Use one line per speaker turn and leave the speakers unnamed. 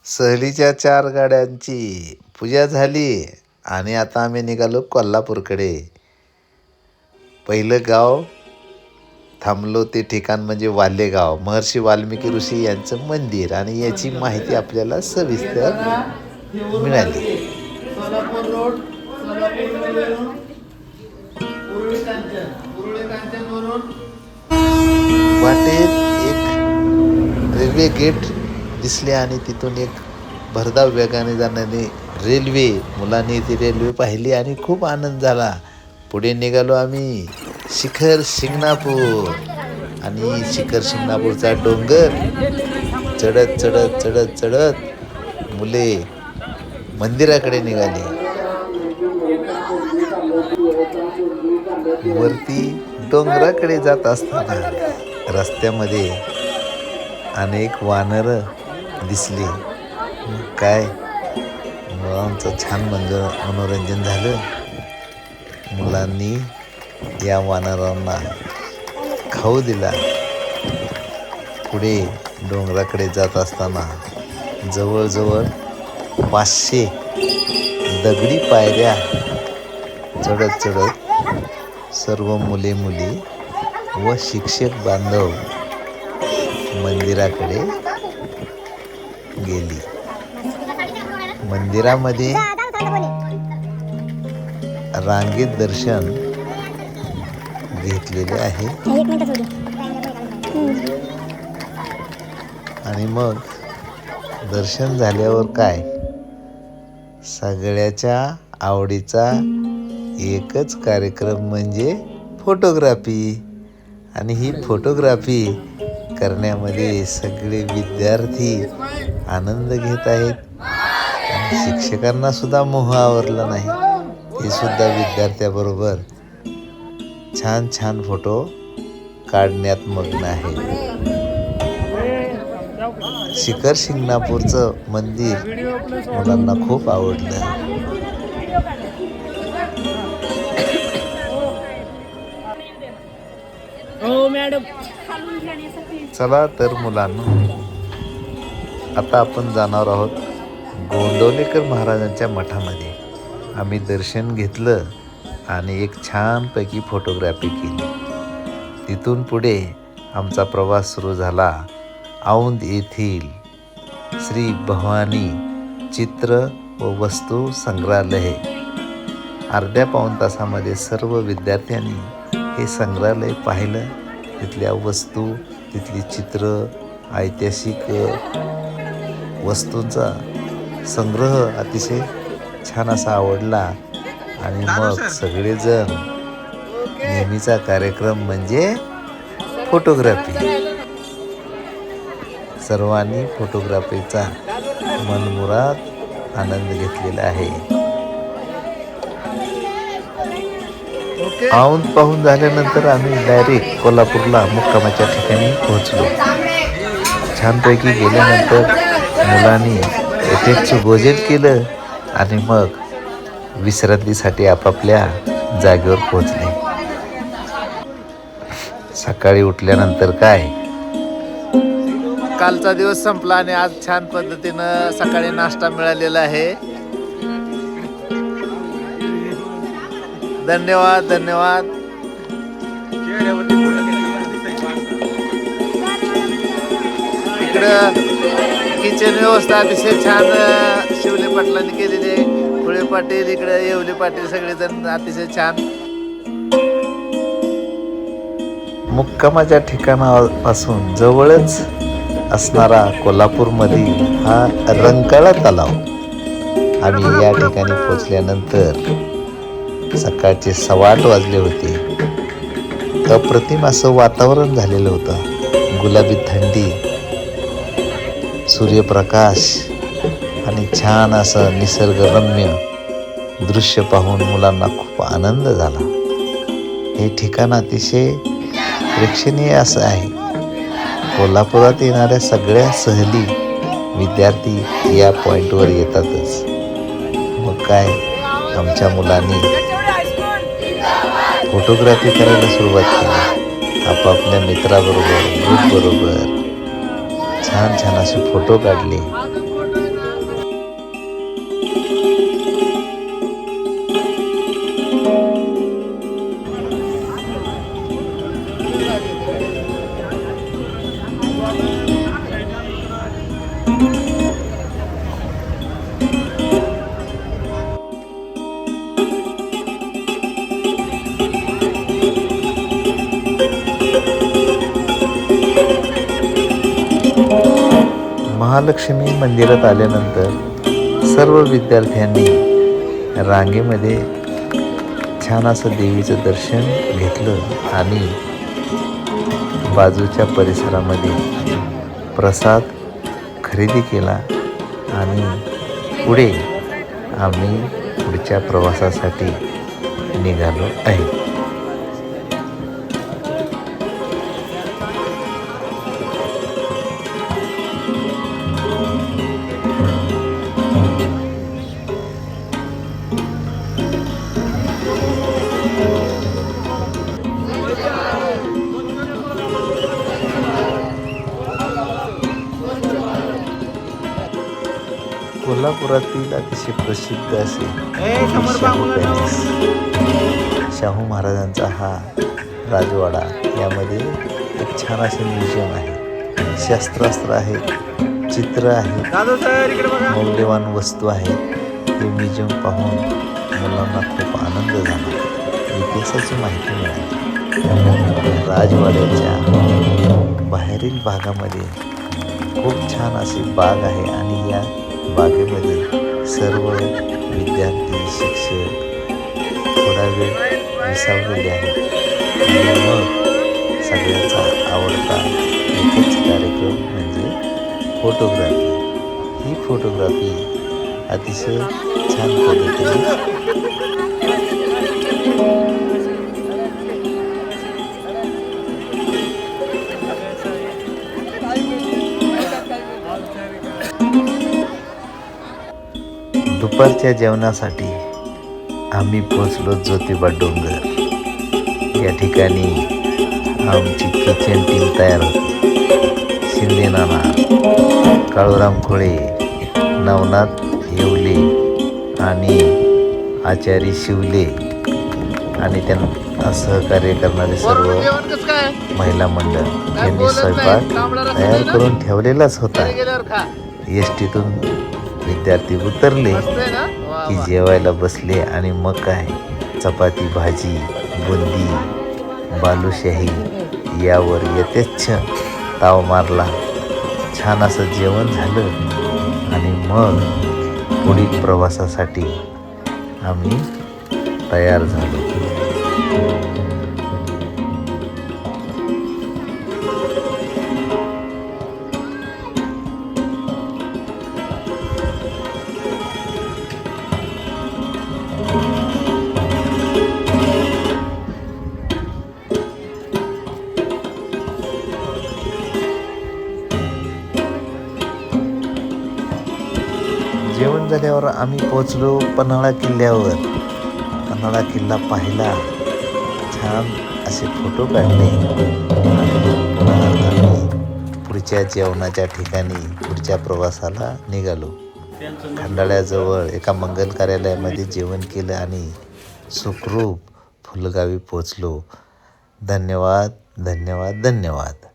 सहलीच्या 4 गाड्यांची पूजा झाली आणि आता आम्ही निघालो कोल्हापूरकडे. पहिलं गाव थांबलो ते ठिकाण म्हणजे वाल्हेगाव, महर्षी वाल्मिकी ऋषी यांचं मंदिर, आणि याची माहिती आपल्याला सविस्तर मिळाली.
सोलापूर रोड, सोलापूरवरून उरुळी कांचनवरून
वाटेत एक रेल्वे गेट दिसले आणि तिथून एक भरधाव वेगाने जाणारी रेल्वे. मुलांनी ती रेल्वे पाहिली आणि खूप आनंद झाला. पुढे निघालो आम्ही शिखर शिंगणापूर, आणि शिखर शिंगणापूरचा डोंगर चढत चढत चढत चढत मुले मंदिराकडे निघाली. वरती डोंगराकडे जात असताना रस्त्यामध्ये अनेक वानरं दिसली. काय मुलांचं छान मनोरंजन झालं. मुलांनी या वानरांना खाऊ दिला. पुढे डोंगराकडे जात असताना जवळजवळ 500 दगडी पायऱ्या चढत चढत सर्व मुले मुली व शिक्षक बांधव मंदिराकडे गेली. मंदिरामध्ये रांगेत दर्शन घेतलेले आहे. आणि मग दर्शन झाल्यावर काय, सगळ्याच्या आवडीचा एकच कार्यक्रम म्हणजे फोटोग्राफी. आणि ही फोटोग्राफी करण्यामध्ये सगळे विद्यार्थी आनंद घेत आहेत. आणि शिक्षकांना सुद्धा मोह आवरला नाही. ते सुद्धा विद्यार्थ्याबरोबर छान छान फोटो काढण्यात मग्न आहे. शिखर शिंगणापूरचं मंदिर मुलांना खूप आवडलं. चला तर मुलांना, आता आपण जाणार आहोत गोंडवलेकर महाराजांच्या मठामध्ये. आम्ही दर्शन घेतलं आणि एक छानपैकी फोटोग्राफी केली. तिथून पुढे आमचा प्रवास सुरू झाला औंध येथील श्री भवानी चित्र व वस्तू संग्रहालय. अर्ध्या पाऊण तासामध्ये सर्व विद्यार्थ्यांनी हे संग्रहालय पाहिलं. तिथल्या वस्तू, तिथली चित्र, ऐतिहासिक वस्तूंचा संग्रह अतिशय छान असा आवडला. आणि मग सगळेजण नेहमीचा कार्यक्रम म्हणजे फोटोग्राफी. सर्वांनी फोटोग्राफीचा मनमुराद आनंद घेतलेला आहे. औंध पाहून झाल्यानंतर आम्ही डायरेक्ट कोल्हापूरला मुक्कामाच्या ठिकाणी पोहोचलो. छानपैकी गेल्यानंतर मुलांनी येथेच भोजन केलं आणि मग विश्रांतीसाठी आपापल्या जागेवर पोहोचले. सकाळी उठल्यानंतर काय, कालचा दिवस संपला आणि आज छान पद्धतीनं सकाळी नाश्ता मिळालेला आहे. धन्यवाद धन्यवाद. इकडं किचन व्यवस्था अतिशय छान शिवले पाटलांनी केलेली आहे. फुले पाटील, इकडे येवले पाटील, सगळेजण अतिशय छान. मुक्कामाच्या ठिकाणापासून जवळच असणारा कोल्हापूरमधील हा रंकाळा तलाव. आम्ही या ठिकाणी पोचल्यानंतर सकाळचे 8:15 वाजले होते. अप्रतिम असं वातावरण झालेलं होतं. गुलाबी थंडी, सूर्यप्रकाश आणि छान असं निसर्गरम्य दृश्य पाहून मुलांना खूप आनंद झाला. हे ठिकाण अतिशय प्रेक्षणीय असं आहे. कोल्हापुरात येणाऱ्या सगळ्या सहली विद्यार्थी या पॉईंटवर येतातच. मग काय, आमच्या मुलांनी फोटोग्राफी करायला सुरुवात केली. आपापल्या मित्राबरोबर, ग्रुपबरोबर छान छान असे फोटो काढले. महालक्ष्मी मंदिरात आल्यानंतर सर्व विद्यार्थ्यांनी रांगेमध्ये छान असं देवीचं दर्शन घेतलं आणि बाजूच्या परिसरामध्ये प्रसाद खरेदी केला आणि पुढे आम्ही पुढच्या प्रवासासाठी निघालो आहे. कोल्हापुरातील अतिशय प्रसिद्ध असे शाहू पॅलेस, शाहू महाराजांचा हा राजवाडा, यामध्ये एक छान असे म्युझियम आहे. शस्त्रास्त्र आहेत, चित्र आहेत, मौल्यवान वस्तू आहेत. हे म्युझियम पाहून मुलांना खूप आनंद झाला, इतिहासाची माहिती मिळाली. राजवाड्याच्या बाहेरील भागामध्ये खूप छान अशी बाग आहे आणि या बागेमध्ये सर्व विद्यार्थी, शिक्षक थोडा वेळ विसावलेले आहेत. मग सगळ्यांचा आवडता एकच कार्यक्रम म्हणजे फोटोग्राफी. ही फोटोग्राफी अतिशय छान पद्धतीने दुपारच्या जेवणासाठी आम्ही पोचलो ज्योतिबा डोंगर. या ठिकाणी आमची किचन टीम तयार होती. शिंदे नाना, काळूराम खोळे, नवनाथ येवले आणि आचारी शिवले आणि त्यांना सहकार्य करणारे सर्व महिला मंडळ यांनी स्वयंपाक तयार करून ठेवलेलाच होता. एसटीतून विद्यार्थी उतरले की जेवायला बसले आणि मग काय, चपाती, भाजी, बुंदी, बालुशाही यावर यथेच्छ ताव मारला. छान असं जेवण झालं आणि मग पुढील प्रवासासाठी आम्ही तयार झालो. जेवण झाल्यावर आम्ही पोचलो पन्हाळा किल्ल्यावर. पन्हाळा किल्ला पाहिला, छान असे फोटो काढले आणि पुन्हा आम्ही पुढच्या जेवणाच्या ठिकाणी पुढच्या प्रवासाला निघालो. खंडाळ्याजवळ एका मंगल कार्यालयामध्ये जेवण केलं आणि सुखरूप फुलगावी पोचलो. धन्यवाद, धन्यवाद, धन्यवाद.